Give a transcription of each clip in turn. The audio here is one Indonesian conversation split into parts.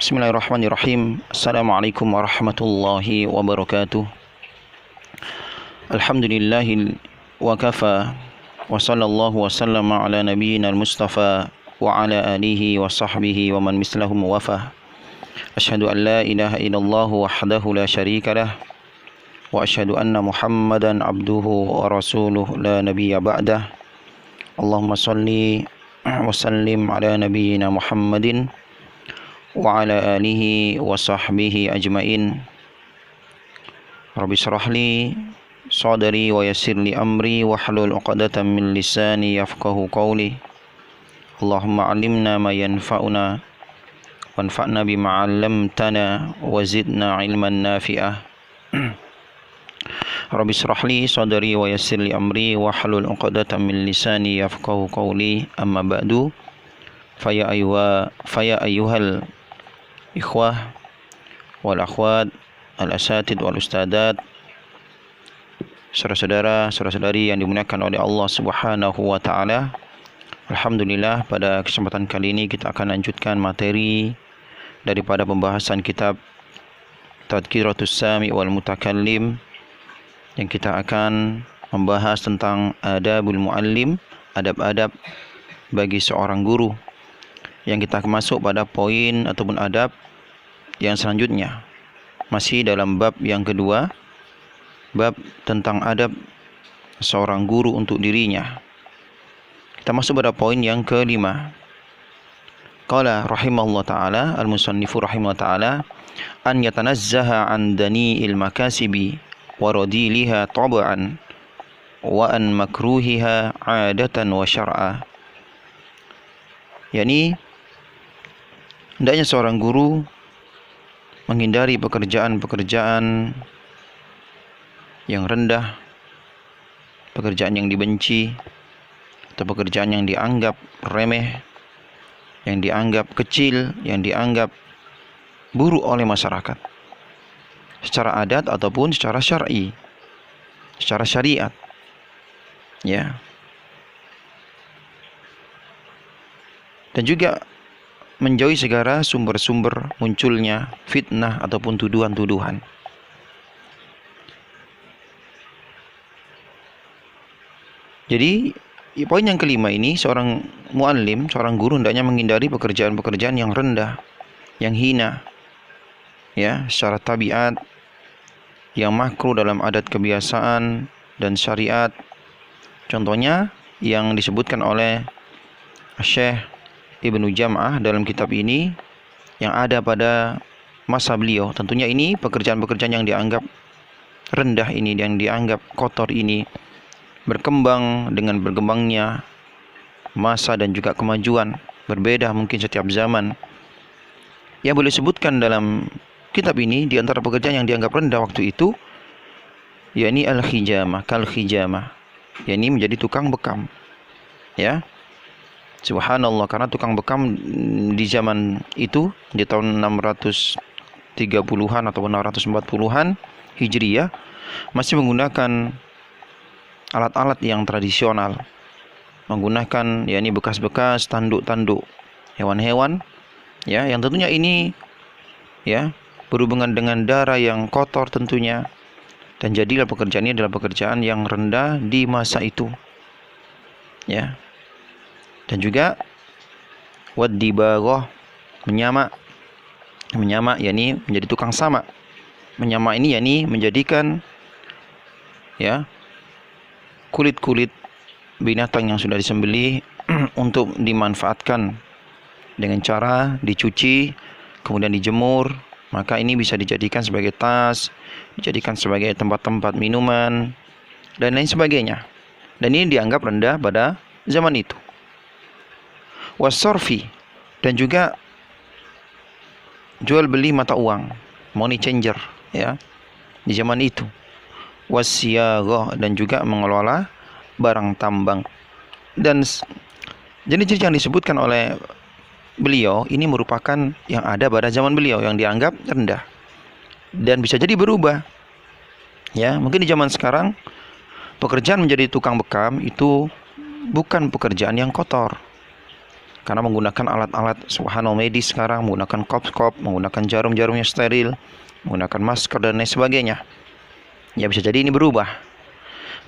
Bismillahirrahmanirrahim. Assalamualaikum warahmatullahi wabarakatuh. Alhamdulillahi wa kafa wa sallallahu wa sallama ala nabiyyina al-mustafa wa ala alihi wa sahbihi wa man mislahum wafa. Asyhadu an la ilaha illallah wahdahu la syarika lah wa asyhadu anna Muhammadan abduhu wa rasuluh la nabiyya ba'dah. Allahumma salli wa sallim ala nabiyyina Muhammadin wa ala alihi wa sahbihi ajmain. Rabbi shrah li sadri wa yassir li amri wa hlul 'uqdatam min lisani yafqahu qawli. Allahumma 'allimna ma yanfa'una wanfa'na bima 'allamtana wa zidna 'ilman nafi'ah. Rabbi shrah li sadri wa yassir li amri wa hlul 'uqdatam min lisani yafqahu qawli. Amma ba'du. Faya ayyuhal ikhwah wal akhwat al asatid wal ustadat, saudara-saudara, saudara-saudari yang dimuliakan oleh Allah Subhanahu wa taala. Alhamdulillah, pada kesempatan kali ini kita akan lanjutkan materi daripada pembahasan kitab Tadhkiratus Sami' wal Mutakallim, yang kita akan membahas tentang adabul muallim, adab-adab bagi seorang guru, yang kita masuk pada poin ataupun adab yang selanjutnya, masih dalam bab yang kedua, bab tentang adab seorang guru untuk dirinya. Kita masuk pada poin yang kelima. Qala rahimahullah ta'ala, al-musannifu rahimahullah ta'ala, an yatanazzaha an dani'il makasibi wa radiliha tab'an wa an makruhiha 'adatan wa syar'a. Yani hendaknya seorang guru menghindari pekerjaan-pekerjaan yang rendah, pekerjaan yang dibenci, atau pekerjaan yang dianggap remeh, yang dianggap kecil, yang dianggap buruk oleh masyarakat, secara adat ataupun secara syar'i, secara syariat. Ya. Dan juga menjauhi segala sumber-sumber munculnya fitnah ataupun tuduhan-tuduhan. Jadi poin yang kelima ini, seorang muallim, seorang guru hendaknya menghindari pekerjaan-pekerjaan yang rendah, yang hina, ya, secara tabiat, yang makruh dalam adat kebiasaan dan syariat. Contohnya yang disebutkan oleh Syekh Ibnu Jam'ah dalam kitab ini, yang ada pada masa beliau. Tentunya ini pekerjaan-pekerjaan yang dianggap rendah ini, yang dianggap kotor ini, berkembang dengan berkembangnya masa dan juga kemajuan, berbeda mungkin setiap zaman. Yang boleh sebutkan dalam kitab ini, di antara pekerjaan yang dianggap rendah waktu itu, yakni al-khijamah, kal-khijamah, yakni menjadi tukang bekam. Ya. Subhanallah, karena tukang bekam di zaman itu, di tahun 630-an atau 640-an Hijriyah, masih menggunakan alat-alat yang tradisional, menggunakan yakni bekas-bekas tanduk-tanduk hewan-hewan, ya, yang tentunya ini, ya, berhubungan dengan darah yang kotor tentunya, dan jadilah pekerjaan ini adalah pekerjaan yang rendah di masa itu, ya. Dan juga wad-dibaghah, menyama, yakni menjadi tukang sama. Menyama ini yakni menjadikan, ya, kulit-kulit binatang yang sudah disembelih untuk dimanfaatkan dengan cara dicuci, kemudian dijemur. Maka ini bisa dijadikan sebagai tas, dijadikan sebagai tempat-tempat minuman, dan lain sebagainya. Dan ini dianggap rendah pada zaman itu. Wasorfi, dan juga jual beli mata uang, money changer, ya, di zaman itu. Wasyagah, dan juga mengelola barang tambang. Dan jenis-jenis yang disebutkan oleh beliau ini merupakan yang ada pada zaman beliau, yang dianggap rendah dan bisa jadi berubah. Ya, mungkin di zaman sekarang pekerjaan menjadi tukang bekam itu bukan pekerjaan yang kotor. karena menggunakan alat-alat subhanallah medis sekarang, menggunakan kop-kop, menggunakan jarum-jarum yang steril, menggunakan masker dan lain sebagainya. Ya bisa jadi ini berubah.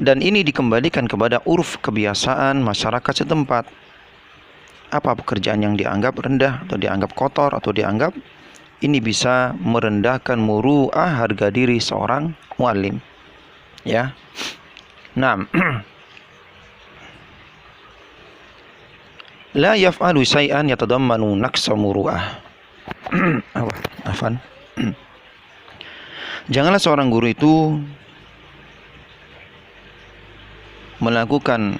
Dan ini dikembalikan kepada uruf kebiasaan masyarakat setempat. Apa pekerjaan yang dianggap rendah atau dianggap kotor atau dianggap ini bisa merendahkan muru'ah harga diri seorang muallim. Ya. Nah, la yaf'alu syai'an yatadammanu naqsa muru'ah. Afan. Janganlah seorang guru itu melakukan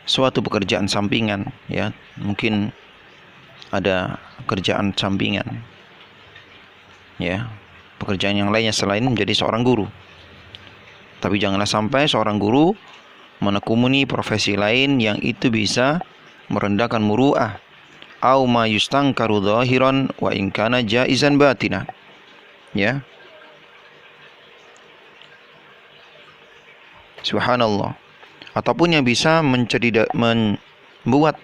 suatu pekerjaan sampingan, ya. Mungkin ada pekerjaan sampingan, ya, pekerjaan yang lainnya selain menjadi seorang guru. Tapi janganlah sampai seorang guru menekuni profesi lain yang itu bisa merendahkan muru'ah. Au ma yustangkaru zahiran wa in kana jaizan batina. Ya. Subhanallah. Ataupun yang bisa membuat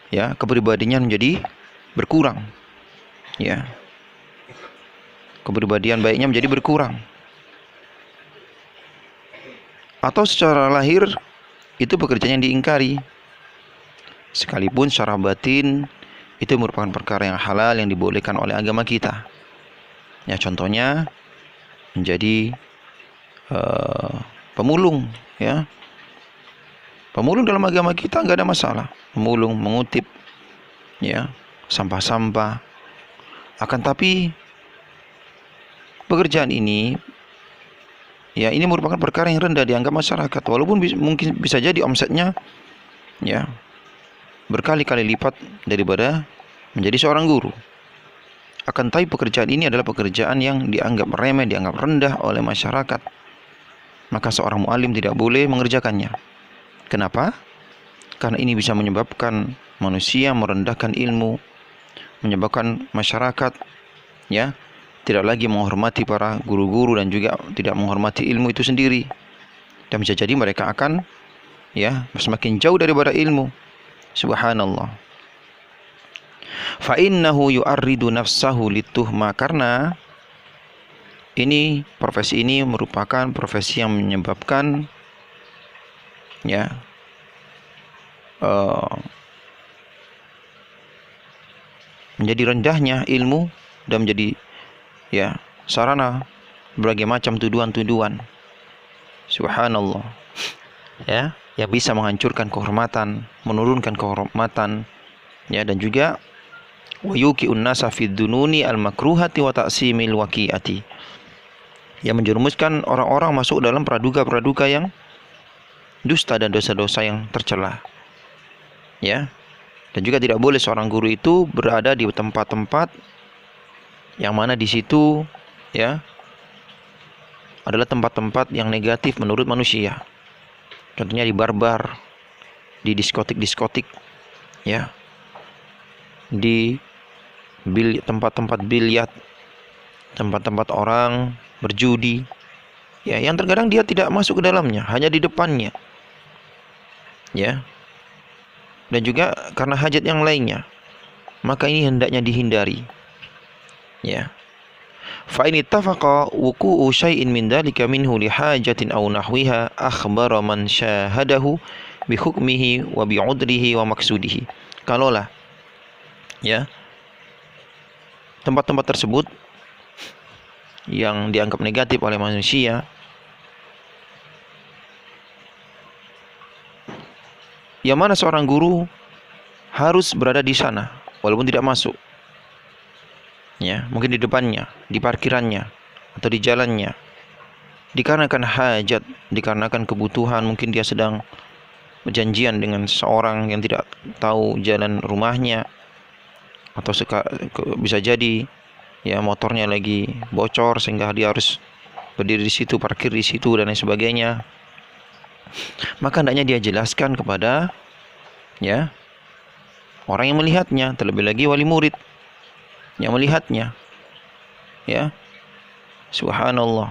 ya kepribadian menjadi berkurang. Ya. Kepribadian baiknya menjadi berkurang. Atau secara lahir itu pekerjaan yang diingkari. Sekalipun secara batin itu merupakan perkara yang halal yang dibolehkan oleh agama kita. Ya, contohnya menjadi pemulung, ya. Pemulung dalam agama kita nggak ada masalah. Pemulung, mengutip, ya, sampah-sampah. Akan tapi pekerjaan ini, ya, ini merupakan perkara yang rendah dianggap masyarakat. Walaupun mungkin bisa jadi omsetnya, ya, berkali-kali lipat daripada menjadi seorang guru. Akan tapi pekerjaan ini adalah pekerjaan yang dianggap remeh, dianggap rendah oleh masyarakat. Maka seorang muallim tidak boleh mengerjakannya. Kenapa? Karena ini bisa menyebabkan manusia merendahkan ilmu, menyebabkan masyarakat, ya, tidak lagi menghormati para guru-guru dan juga tidak menghormati ilmu itu sendiri. Dan bisa jadi mereka akan, ya, semakin jauh daripada ilmu. Subhanallah. Fa innahu yu'arridu nafsahu lituhma, karena ini profesi ini merupakan profesi yang menyebabkan, ya, menjadi rendahnya ilmu dan menjadi, ya, sarana berbagai macam tuduhan-tuduhan. Subhanallah. Ya, yang bisa menghancurkan kehormatan, menurunkan kehormatan, ya, dan juga wayuqi'un nasa fid dununi al-makruhati wa ta'simil waqi'ati, yang menjerumuskan orang-orang masuk dalam praduga-praduga yang dusta dan dosa-dosa yang tercela. Ya. Dan juga tidak boleh seorang guru itu berada di tempat-tempat yang mana di situ, ya, adalah tempat-tempat yang negatif menurut manusia. Contohnya di bar-bar, di diskotik-diskotik, ya, di tempat-tempat biliar, tempat-tempat orang berjudi, ya, yang terkadang dia tidak masuk ke dalamnya, hanya di depannya, ya. Dan juga karena hajat yang lainnya, maka ini hendaknya dihindari, ya. Fa in ittafaqa wuqu'u syai'in min dzalika minhu li hajatin aw nahwiha akhbara man syahadahu bi hukmihi wa bi 'udrihi wa maqsudihi. Kalaulah, ya, tempat-tempat tersebut yang dianggap negatif oleh manusia, yang mana seorang guru harus berada di sana walaupun tidak masuk, ya, mungkin di depannya, di parkirannya, atau di jalannya, dikarenakan hajat, dikarenakan kebutuhan, mungkin dia sedang berjanjian dengan seorang yang tidak tahu jalan rumahnya, atau bisa jadi, ya, motornya lagi bocor sehingga dia harus berdiri di situ, parkir di situ dan lain sebagainya. Maka hendaknya dia jelaskan kepada, ya, orang yang melihatnya, terlebih lagi wali murid yang melihatnya, ya. Subhanallah.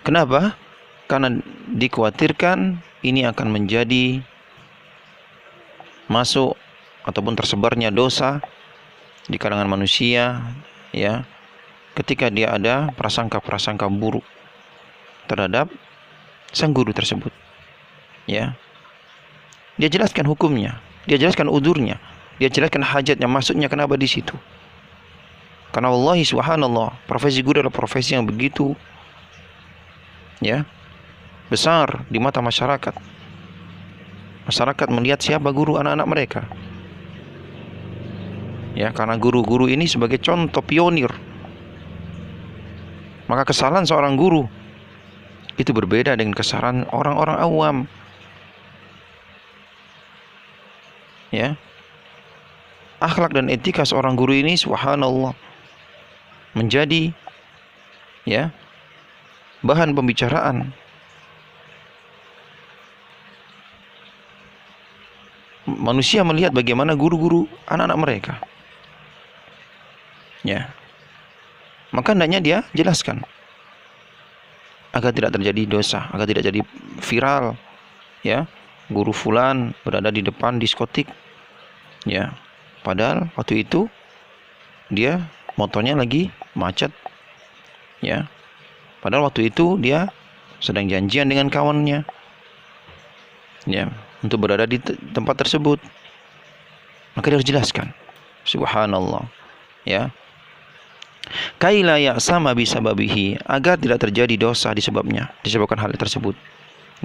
Kenapa? Karena dikhawatirkan ini akan menjadi masuk ataupun tersebarnya dosa di kalangan manusia, ya, ketika dia ada prasangka-prasangka buruk terhadap sang guru tersebut, ya. Dia jelaskan hukumnya, dia jelaskan udurnya, dia jelaskan hajatnya, maksudnya kenapa di situ. Karena wallahi subhanallah, profesi guru adalah profesi yang begitu, ya, besar di mata masyarakat. Masyarakat melihat siapa guru anak-anak mereka. Ya, karena guru-guru ini sebagai contoh pionir. Maka kesalahan seorang guru itu berbeda dengan kesalahan orang-orang awam. Ya. Akhlak dan etika seorang guru ini subhanallah menjadi, ya, bahan pembicaraan. Manusia melihat bagaimana guru-guru anak-anak mereka. Ya. Maka hendaknya dia jelaskan agar tidak terjadi dosa, agar tidak jadi viral, ya. Guru fulan berada di depan diskotik. Ya. Padahal waktu itu dia motornya lagi macet. Ya. Padahal waktu itu dia sedang janjian dengan kawannya. Ya, untuk berada di tempat tersebut. Maka dia harus jelaskan. Subhanallah. Ya. Kaila ya'sama bisababihi, agar tidak terjadi dosa disebabkan hal tersebut.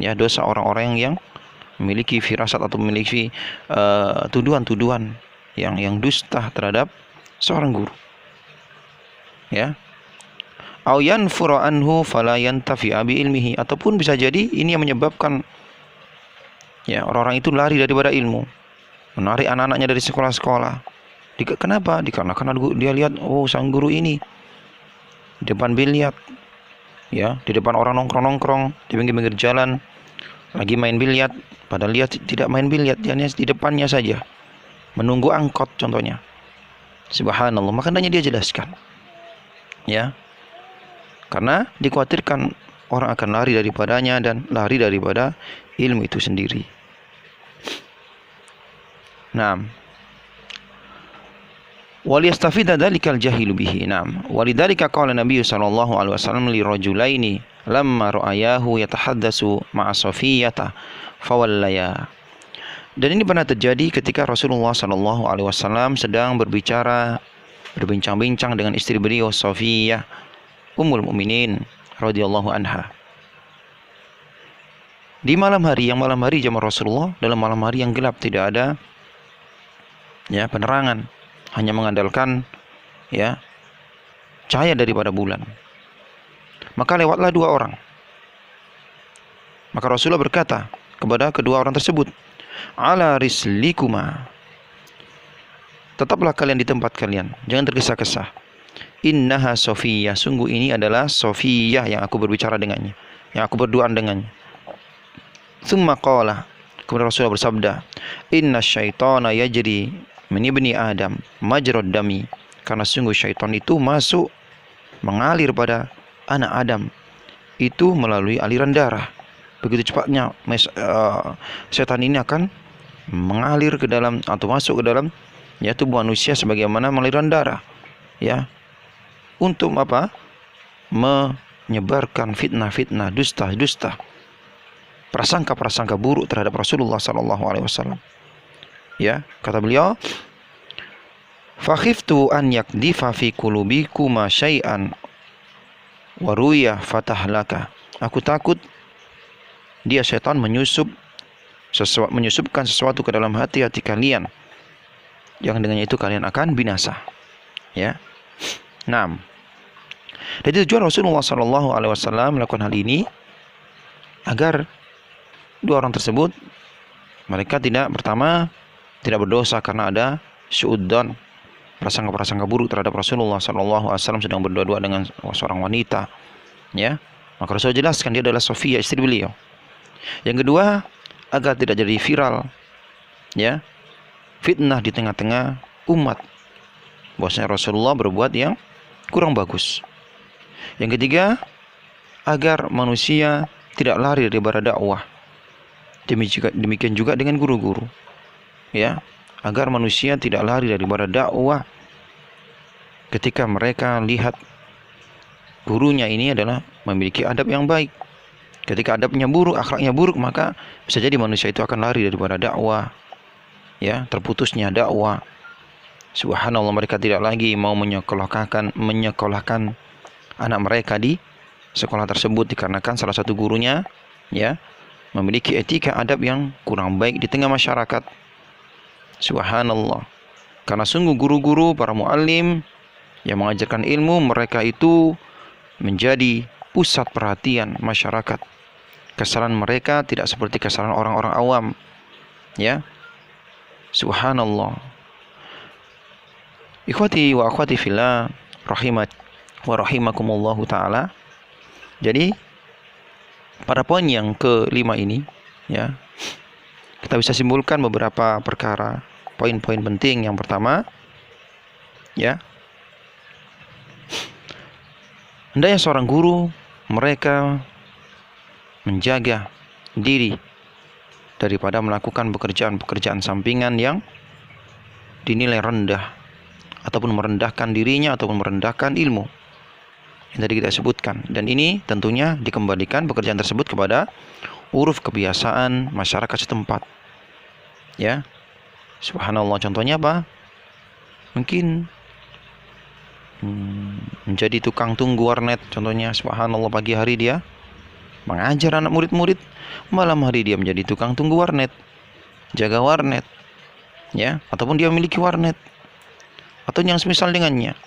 Ya, dosa orang-orang yang memiliki firasat atau memiliki tuduhan-tuduhan yang dusta terhadap seorang guru. Ya. Au yanfuru anhu fala yantafi'a bi ilmihi, ataupun bisa jadi ini yang menyebabkan, ya, orang-orang itu lari daripada ilmu, menarik anak-anaknya dari sekolah-sekolah. Kenapa? Dikarenakan dia lihat, oh, sang guru ini di depan biliar, ya, di depan orang nongkrong-nongkrong di pinggir-pinggir jalan lagi main biliar, padahal dia tidak main biliar, dia hanya di depannya saja menunggu angkot contohnya. Subhanallah, maka hendaknya dia jelaskan, ya, karena dikhawatirkan orang akan lari daripadanya dan lari daripada ilmu itu sendiri. Nah, waliyastafida dzalikal jahilu bihi. Naam. Walidzalika qala Nabi sallallahu alaihi wasallam li rajulaini lamma ra'ayahu yatahaddatsu ma'a Safiyyata fawallaya. Dan ini pernah terjadi ketika Rasulullah sallallahu alaihi wasallam sedang berbincang-bincang dengan istri beliau Safiyyah Ummul Mukminin radhiyallahu anha. Di malam hari zaman Rasulullah, dalam malam hari yang gelap, tidak ada, ya, penerangan, hanya mengandalkan, ya, cahaya daripada bulan. Maka lewatlah dua orang. Maka Rasulullah berkata kepada kedua orang tersebut, ala rislikuma, tetaplah kalian di tempat kalian, jangan tergesa-gesa. Innaha Safiyyah, sungguh ini adalah Safiyyah yang aku berbicara dengannya, yang aku berduaan dengannya. Tsumma qala, kemudian Rasulullah bersabda, inna syaitana yajri min ibni Adam majrad dami, karena sungguh syaitan itu masuk mengalir pada anak Adam itu melalui aliran darah. Begitu cepatnya setan ini akan mengalir ke dalam atau masuk ke dalam, ya, tubuh manusia sebagaimana aliran darah, ya, untuk apa? Menyebarkan fitnah-fitnah, dusta-dusta, prasangka-prasangka buruk terhadap Rasulullah sallallahu alaihi wasallam. Ya, kata beliau, fakhiftu an yakdifa fi qulubikuma syai'an wa ruya fatahlaka. Aku takut dia setan menyusupkan sesuatu ke dalam hati-hati kalian yang dengannya itu kalian akan binasa. Ya. 6. Jadi tujuan Rasulullah sallallahu alaihi wasallam melakukan hal ini agar dua orang tersebut mereka tidak berdosa karena ada syuudzon, prasangka-prasangka buruk terhadap Rasulullah sallallahu alaihi wasallam sedang berdua-dua dengan seorang wanita, ya. Maka Rasul jelaskan dia adalah Safiyyah, istri beliau. Yang kedua, agar tidak jadi viral, ya, fitnah di tengah-tengah umat bahwasanya Rasulullah berbuat yang kurang bagus. Yang ketiga, agar manusia tidak lari daripada dakwah. Demikian juga dengan guru-guru. ya, agar manusia tidak lari daripada dakwah ketika mereka lihat gurunya ini adalah memiliki adab yang baik. Ketika adabnya buruk, akhlaknya buruk, maka bisa jadi manusia itu akan lari daripada dakwah, ya, terputusnya dakwah. Subhanallah, mereka tidak lagi mau menyekolahkan anak mereka di sekolah tersebut dikarenakan salah satu gurunya, ya, memiliki etika adab yang kurang baik di tengah masyarakat. Subhanallah. Karena sungguh guru-guru, para muallim yang mengajarkan ilmu, mereka itu menjadi pusat perhatian masyarakat. Kesalahan mereka tidak seperti kesalahan orang-orang awam, ya. Subhanallah. Ikhwati wa akhwati fillah, rahimat wa rahimakumullahu taala. Jadi pada poin yang kelima ini, ya, kita bisa simpulkan beberapa perkara, poin-poin penting. Yang pertama, ya, hendaknya seorang guru mereka menjaga diri daripada melakukan pekerjaan-pekerjaan sampingan yang dinilai rendah ataupun merendahkan dirinya ataupun merendahkan ilmu yang tadi kita sebutkan. Dan ini tentunya dikembalikan pekerjaan tersebut kepada uruf kebiasaan masyarakat setempat, ya. Subhanallah, contohnya apa? Mungkin menjadi tukang tunggu warnet contohnya. Subhanallah, pagi hari dia mengajar anak murid-murid, malam hari dia menjadi tukang tunggu warnet, jaga warnet, ya, ataupun dia memiliki warnet atau yang semisal dengannya,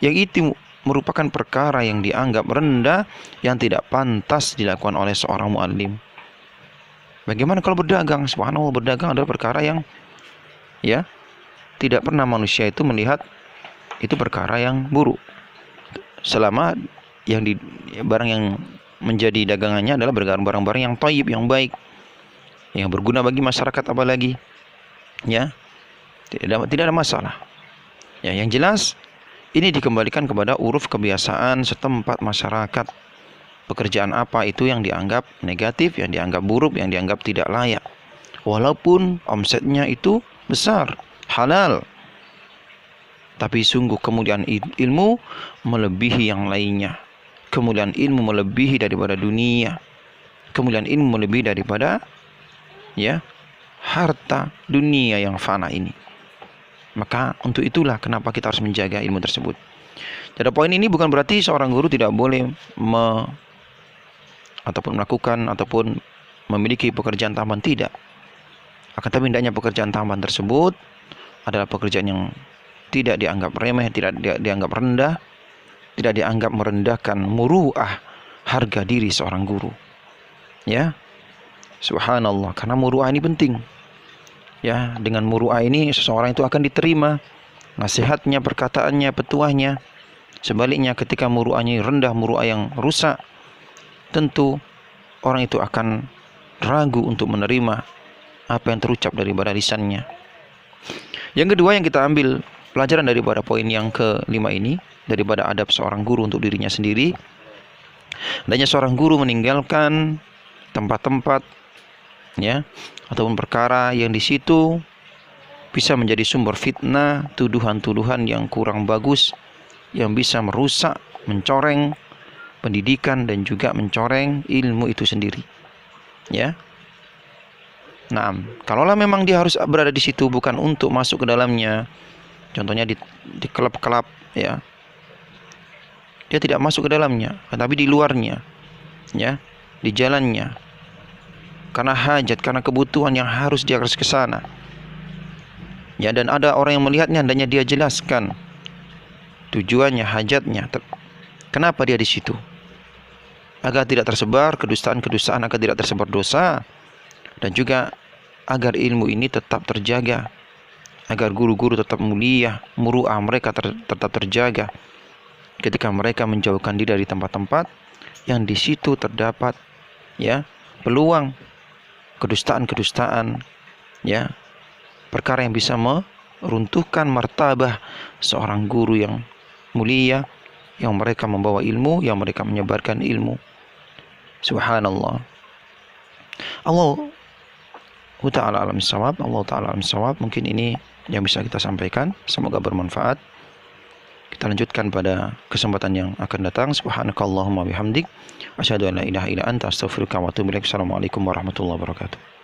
yang itu merupakan perkara yang dianggap rendah, yang tidak pantas dilakukan oleh seorang muallim. Bagaimana kalau berdagang? Subhanallah, berdagang adalah perkara yang, ya, tidak pernah manusia itu melihat itu perkara yang buruk, selama yang di barang yang menjadi dagangannya adalah barang-barang yang thayyib, yang baik, yang berguna bagi masyarakat, apalagi, ya, tidak ada masalah. Ya, yang jelas ini dikembalikan kepada uruf kebiasaan setempat masyarakat. Pekerjaan apa itu yang dianggap negatif, yang dianggap buruk, yang dianggap tidak layak, walaupun omsetnya itu besar, halal, tapi sungguh kemuliaan ilmu melebihi yang lainnya. Kemuliaan ilmu melebihi daripada dunia. Kemuliaan ilmu melebihi daripada, ya, harta dunia yang fana ini. Maka untuk itulah kenapa kita harus menjaga ilmu tersebut. Jadi poin ini bukan berarti seorang guru tidak boleh ataupun melakukan ataupun memiliki pekerjaan tambahan, tidak. Akan tapi hendaknya pekerjaan tambahan tersebut adalah pekerjaan yang tidak dianggap remeh, tidak dianggap rendah, tidak dianggap merendahkan muruah, harga diri seorang guru, ya. Subhanallah, karena muruah ini penting, ya. Dengan muruah ini seseorang itu akan diterima nasihatnya, perkataannya, petuahnya. Sebaliknya ketika muruahnya rendah, muruah yang rusak, tentu orang itu akan ragu untuk menerima apa yang terucap daripada lisannya. Yang kedua yang kita ambil pelajaran daripada poin yang kelima ini, daripada adab seorang guru untuk dirinya sendiri, hendaknya seorang guru meninggalkan tempat-tempat, ya, ataupun perkara yang di situ bisa menjadi sumber fitnah, tuduhan-tuduhan yang kurang bagus, yang bisa merusak, mencoreng pendidikan dan juga mencoreng ilmu itu sendiri, ya. Nah, kalaulah memang dia harus berada di situ bukan untuk masuk ke dalamnya, contohnya di klub-klub, ya, dia tidak masuk ke dalamnya, tapi di luarnya, ya, di jalannya, karena hajat, karena kebutuhan yang harus dia harus ke sana, ya, dan ada orang yang melihatnya, hendaknya dia jelaskan tujuannya, hajatnya, kenapa dia di situ, agar tidak tersebar kedustaan-kedustaan, agar tidak tersebar dosa, dan juga agar ilmu ini tetap terjaga, agar guru-guru tetap mulia, muruah mereka tetap terjaga ketika mereka menjauhkan diri dari tempat-tempat yang di situ terdapat, ya, peluang kedustaan-kedustaan, ya, perkara yang bisa meruntuhkan martabah seorang guru yang mulia, yang mereka membawa ilmu, yang mereka menyebarkan ilmu. Subhanallah. Allah ta'ala alam bissawab. Allah ta'ala alam bissawab. Mungkin ini yang bisa kita sampaikan. Semoga bermanfaat. Kita lanjutkan pada kesempatan yang akan datang. Subhanakallahumma bihamdik, asyhadu an la ilaha illa anta, astaghfiruka wa atubu ilaik. Assalamualaikum warahmatullahi wabarakatuh.